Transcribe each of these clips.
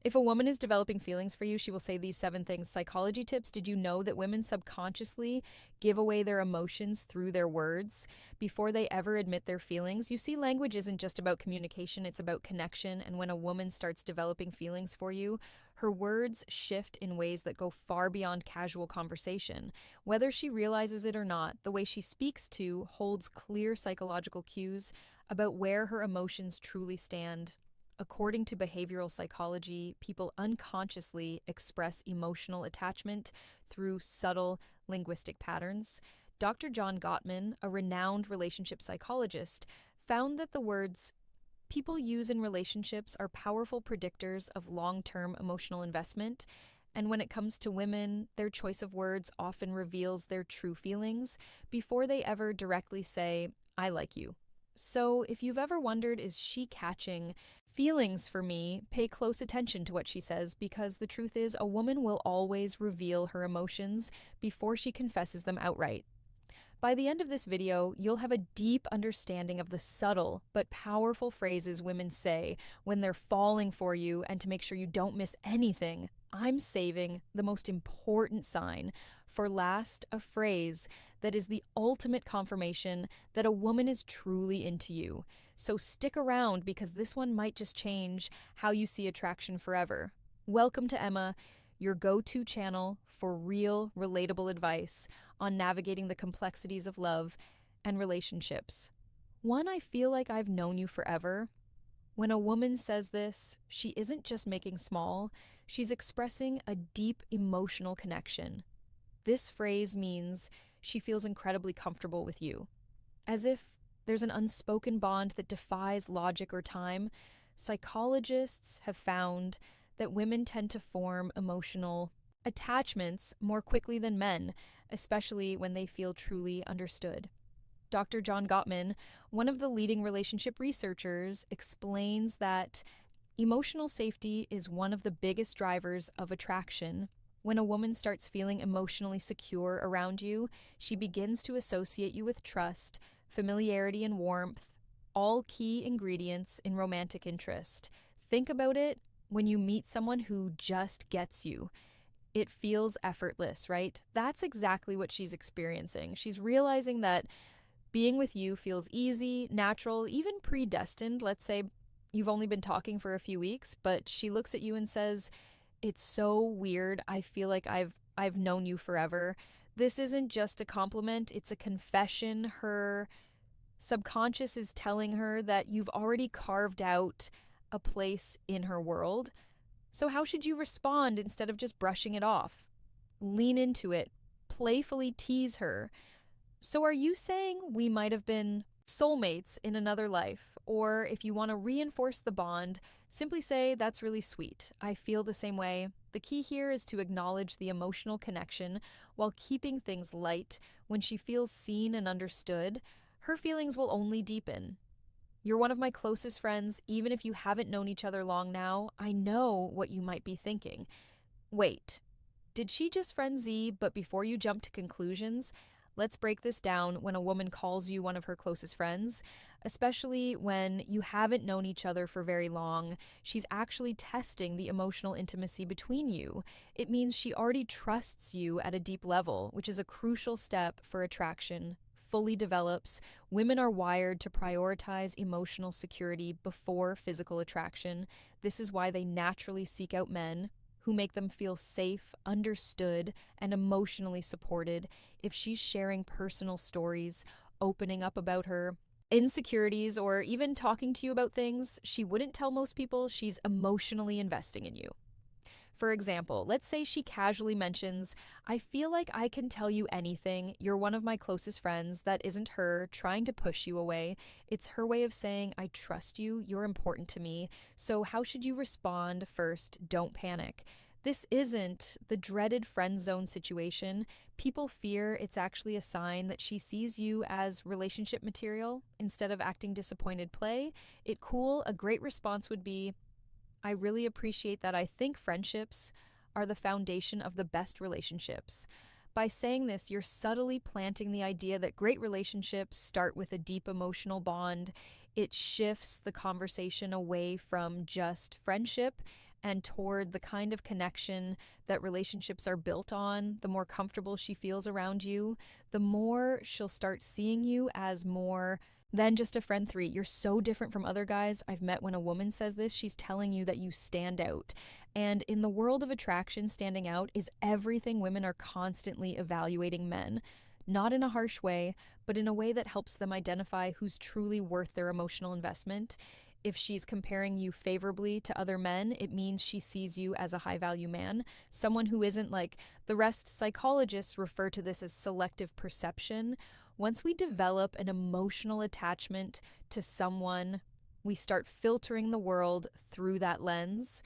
If a woman is developing feelings for you, she will say these 7 things. Psychology tips. Did you know that women subconsciously give away their emotions through their words before they ever admit their feelings? You see, language isn't just about communication, it's about connection. And when a woman starts developing feelings for you, her words shift in ways that go far beyond casual conversation. Whether she realizes it or not, the way she speaks to holds clear psychological cues about where her emotions truly stand. According to behavioral psychology, people unconsciously express emotional attachment through subtle linguistic patterns. Dr. John Gottman, a renowned relationship psychologist, found that the words people use in relationships are powerful predictors of long-term emotional investment. And when it comes to women, their choice of words often reveals their true feelings before they ever directly say, I like you. So, if you've ever wondered, is she catching feelings for me? Pay close attention to what she says, because the truth is, a woman will always reveal her emotions before she confesses them outright. By the end of this video, you'll have a deep understanding of the subtle but powerful phrases women say when they're falling for you, and to make sure you don't miss anything, I'm saving the most important sign for last, a phrase that is the ultimate confirmation that a woman is truly into you. So stick around, because this one might just change how you see attraction forever. Welcome to Emma, your go-to channel for real, relatable advice on navigating the complexities of love and relationships. One, I feel like I've known you forever. When a woman says this, she isn't just making small, she's expressing a deep emotional connection. This phrase means she feels incredibly comfortable with you. As if there's an unspoken bond that defies logic or time. Psychologists have found that women tend to form emotional attachments more quickly than men, especially when they feel truly understood. Dr. John Gottman, one of the leading relationship researchers, explains that emotional safety is one of the biggest drivers of attraction. When a woman starts feeling emotionally secure around you, she begins to associate you with trust, familiarity, and warmth, all key ingredients in romantic interest. Think about it when you meet someone who just gets you. It feels effortless, right? That's exactly what she's experiencing. She's realizing that being with you feels easy, natural, even predestined. Let's say you've only been talking for a few weeks, but she looks at you and says, it's so weird. I feel like I've known you forever. This isn't just a compliment, it's a confession. Her subconscious is telling her that you've already carved out a place in her world. So how should you respond instead of just brushing it off? Lean into it, playfully tease her. So are you saying we might have been soulmates in another life? Or if you want to reinforce the bond, simply say, that's really sweet. I feel the same way. The key here is to acknowledge the emotional connection while keeping things light. When she feels seen and understood, her feelings will only deepen. You're one of my closest friends. Even if you haven't known each other long now, I know what you might be thinking. Wait, did she just friend Z? But before you jump to conclusions, let's break this down. When a woman calls you one of her closest friends, especially when you haven't known each other for very long, she's actually testing the emotional intimacy between you. It means she already trusts you at a deep level, which is a crucial step for attraction fully develops. Women are wired to prioritize emotional security before physical attraction. This is why they naturally seek out men who make them feel safe, understood, and emotionally supported. If she's sharing personal stories, opening up about her insecurities, or even talking to you about things she wouldn't tell most people, she's emotionally investing in you. For example, let's say she casually mentions, I feel like I can tell you anything. You're one of my closest friends. That isn't her trying to push you away. It's her way of saying, I trust you. You're important to me. So how should you respond? First, don't panic. This isn't the dreaded friend zone situation. People fear it's actually a sign that she sees you as relationship material instead of acting disappointed. Play it cool. A great response would be, I really appreciate that. I think friendships are the foundation of the best relationships. By saying this, you're subtly planting the idea that great relationships start with a deep emotional bond. It shifts the conversation away from just friendship and toward the kind of connection that relationships are built on, the more comfortable she feels around you, the more she'll start seeing you as more than just a friend. 3, you're so different from other guys I've met. When a woman says this, she's telling you that you stand out. And in the world of attraction, standing out is everything women are constantly evaluating men. Not in a harsh way, but in a way that helps them identify who's truly worth their emotional investment. If she's comparing you favorably to other men, it means she sees you as a high-value man, someone who isn't like the rest. Psychologists refer to this as selective perception. Once we develop an emotional attachment to someone, we start filtering the world through that lens.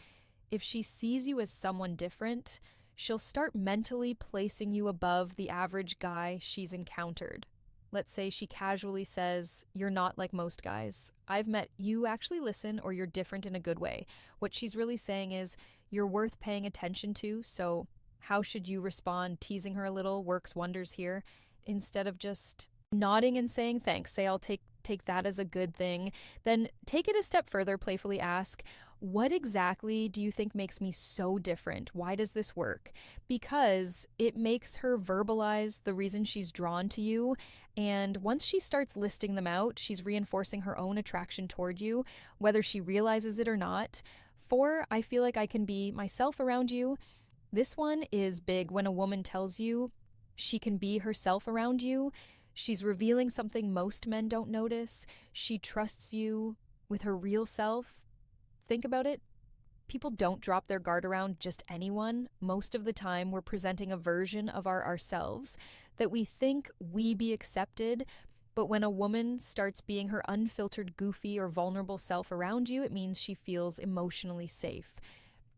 If she sees you as someone different, she'll start mentally placing you above the average guy she's encountered. Let's say she casually says, "You're not like most guys. I've met you, actually listen, or you're different in a good way." What she's really saying is, you're worth paying attention to, so how should you respond? Teasing her a little works wonders here. Instead of just nodding and saying thanks, say, "I'll take that as a good thing." Then take it a step further, playfully ask, "What exactly do you think makes me so different? Why does this work?" Because it makes her verbalize the reason she's drawn to you. And once she starts listing them out, she's reinforcing her own attraction toward you, whether she realizes it or not. 4, I feel like I can be myself around you. This one is big. When a woman tells you she can be herself around you, she's revealing something most men don't notice. She trusts you with her real self. Think about it. People don't drop their guard around just anyone. Most of the time, we're presenting a version of ourselves that we think we be accepted. But when a woman starts being her unfiltered, goofy, or vulnerable self around you, it means she feels emotionally safe.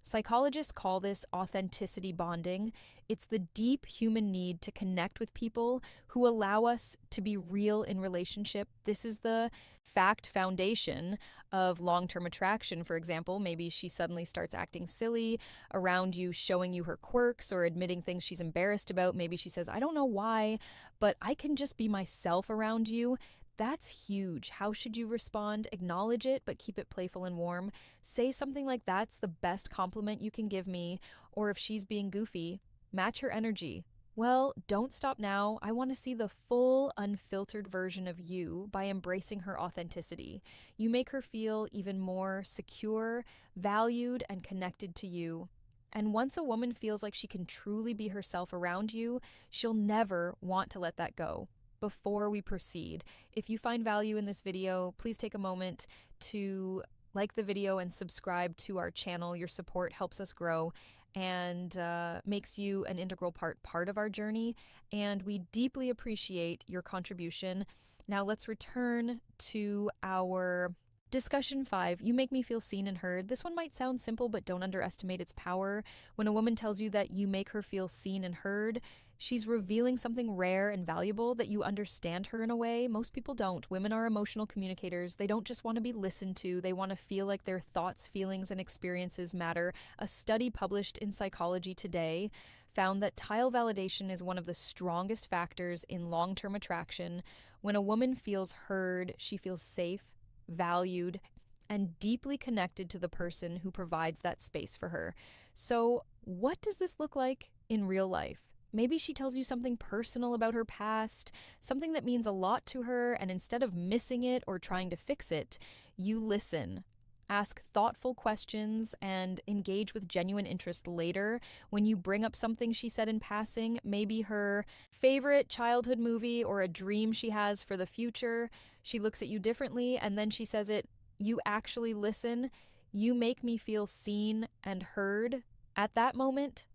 Psychologists call this authenticity bonding. It's the deep human need to connect with people who allow us to be real in relationship. This is the fact foundation of long-term attraction. For example, maybe she suddenly starts acting silly around you, showing you her quirks or admitting things she's embarrassed about. Maybe she says, "I don't know why, but I can just be myself around you." That's huge. How should you respond? Acknowledge it, but keep it playful and warm. Say something like, "That's the best compliment you can give me." Or if she's being goofy, match her energy. "Well, don't stop now. I want to see the full, unfiltered version of you," by embracing her authenticity. You make her feel even more secure, valued, and connected to you. And once a woman feels like she can truly be herself around you, she'll never want to let that go. Before we proceed, if you find value in this video, please take a moment to like the video and subscribe to our channel. Your support helps us grow and makes you an integral part of our journey, and we deeply appreciate your contribution. Now let's return to our discussion 5. You make me feel seen and heard. This one might sound simple, but don't underestimate its power. When a woman tells you that you make her feel seen and heard, she's revealing something rare and valuable, that you understand her in a way most people don't. Women are emotional communicators. They don't just want to be listened to. They want to feel like their thoughts, feelings, and experiences matter. A study published in Psychology Today found that tile validation is one of the strongest factors in long-term attraction. When a woman feels heard, she feels safe, valued, and deeply connected to the person who provides that space for her. So, what does this look like in real life? Maybe she tells you something personal about her past, something that means a lot to her, and instead of missing it or trying to fix it, you listen. Ask thoughtful questions and engage with genuine interest later. When you bring up something she said in passing, maybe her favorite childhood movie or a dream she has for the future, she looks at you differently and then she says it, you actually listen. You make me feel seen and heard. At that moment,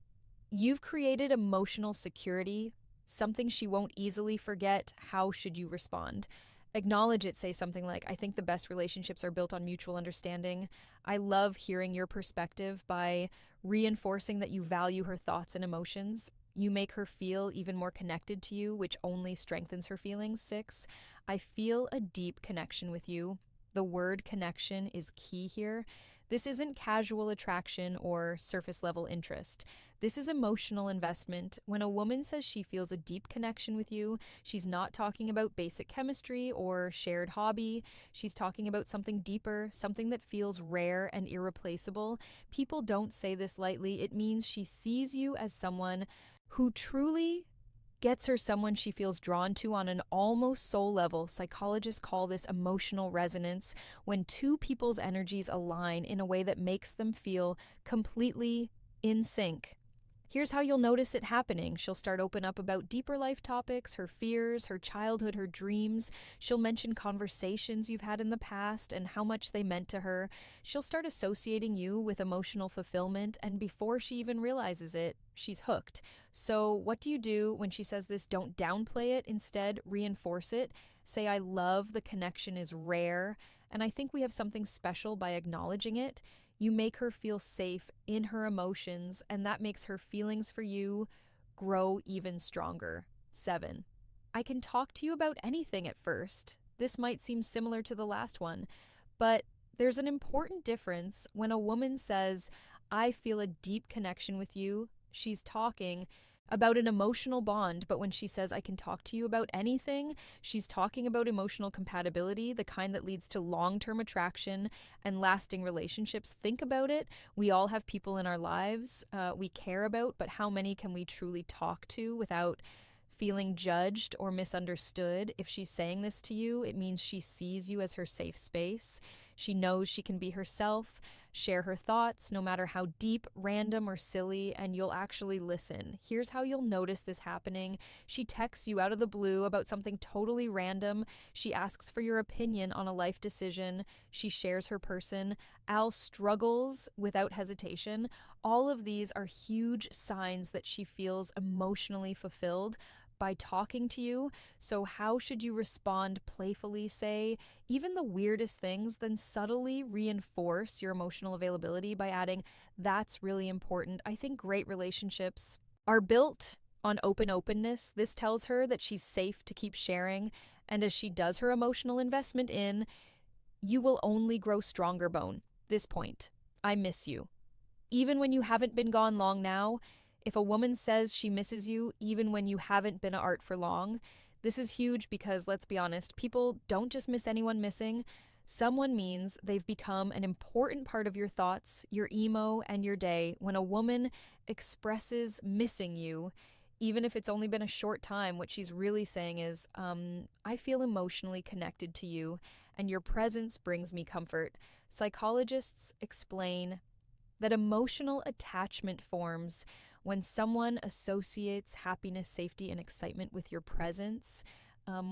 you've created emotional security, something she won't easily forget. How should you respond? Acknowledge it. Say something like, "I think the best relationships are built on mutual understanding. I love hearing your perspective." By reinforcing that you value her thoughts and emotions, you make her feel even more connected to you, which only strengthens her feelings. 6, I feel a deep connection with you. The word connection is key here. This isn't casual attraction or surface level interest. This is emotional investment. When a woman says she feels a deep connection with you, she's not talking about basic chemistry or shared hobby. She's talking about something deeper, something that feels rare and irreplaceable. People don't say this lightly. It means she sees you as someone who truly gets her someone she feels drawn to on an almost soul level. Psychologists call this emotional resonance, when two people's energies align in a way that makes them feel completely in sync. Here's how you'll notice it happening. She'll start open up about deeper life topics, her fears, her childhood, her dreams. She'll mention conversations you've had in the past and how much they meant to her. She'll start associating you with emotional fulfillment, and before she even realizes it, she's hooked. So what do you do when she says this? Don't downplay it. Instead, reinforce it. Say, I love the connection is rare, and I think we have something special by acknowledging it. You make her feel safe in her emotions, and that makes her feelings for you grow even stronger. 7. I can talk to you about anything at first. This might seem similar to the last one, but there's an important difference when a woman says, I feel a deep connection with you. She's talking about an emotional bond, but when she says, I can talk to you about anything, she's talking about emotional compatibility, the kind that leads to long-term attraction and lasting relationships. Think about it. We all have people in our lives we care about, but how many can we truly talk to without feeling judged or misunderstood? If she's saying this to you, it means she sees you as her safe space. She knows she can be herself, share her thoughts, no matter how deep, random, or silly, and you'll actually listen. Here's how you'll notice this happening. She texts you out of the blue about something totally random. She asks for your opinion on a life decision. She shares her person. Al struggles without hesitation. All of these are huge signs that she feels emotionally fulfilled by talking to you. So how should you respond? Playfully say even the weirdest things, then subtly reinforce your emotional availability by adding, that's really important. I think great relationships are built on openness. This tells her that she's safe to keep sharing, and as she does her emotional investment in, you will only grow stronger. Bone. This point, I miss you. Even when you haven't been gone long now, if a woman says she misses you, even when you haven't been art for long, this is huge because, let's be honest, people don't just miss anyone missing. Someone means they've become an important part of your thoughts, your emo, and your day. When a woman expresses missing you, even if it's only been a short time, what she's really saying is, I feel emotionally connected to you, and your presence brings me comfort. Psychologists explain that emotional attachment forms when someone associates happiness, safety, and excitement with your presence.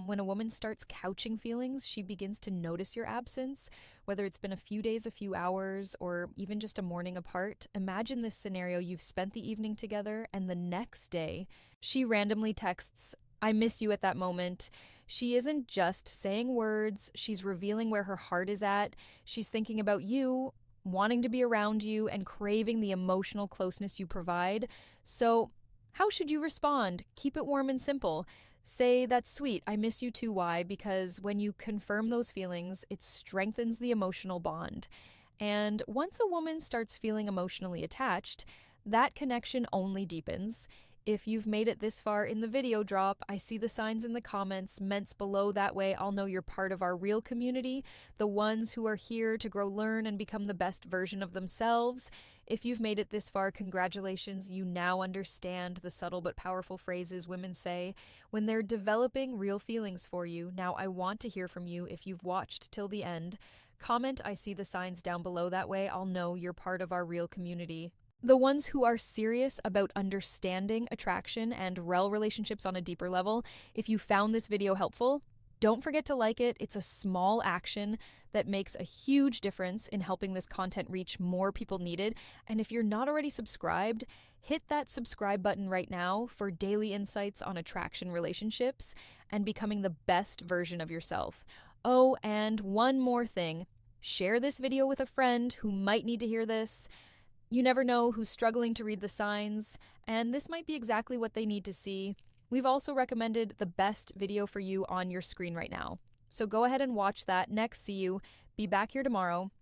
When a woman starts couching feelings, she begins to notice your absence, whether it's been a few days, a few hours, or even just a morning apart. Imagine this scenario. You've spent the evening together, and the next day, she randomly texts, I miss you at that moment. She isn't just saying words, she's revealing where her heart is at. She's thinking about you, wanting to be around you, and craving the emotional closeness you provide. So, how should you respond? Keep it warm and simple. Say, that's sweet, I miss you too. Why? Because when you confirm those feelings, it strengthens the emotional bond. And once a woman starts feeling emotionally attached, that connection only deepens. If you've made it this far in the video drop, I see the signs in the comments, ments below. That way I'll know you're part of our real community, the ones who are here to grow, learn, and become the best version of themselves. If you've made it this far, congratulations. You now understand the subtle but powerful phrases women say when they're developing real feelings for you. Now I want to hear from you if you've watched till the end. Comment, I see the signs down below. That way I'll know you're part of our real community. The ones who are serious about understanding attraction and rel relationships on a deeper level, if you found this video helpful, don't forget to like it. It's a small action that makes a huge difference in helping this content reach more people needed. And if you're not already subscribed, hit that subscribe button right now for daily insights on attraction, relationships, and becoming the best version of yourself. Oh, and one more thing. Share this video with a friend who might need to hear this. You never know who's struggling to read the signs, and this might be exactly what they need to see. We've also recommended the best video for you on your screen right now. So go ahead and watch that. Next, see you. Be back here tomorrow.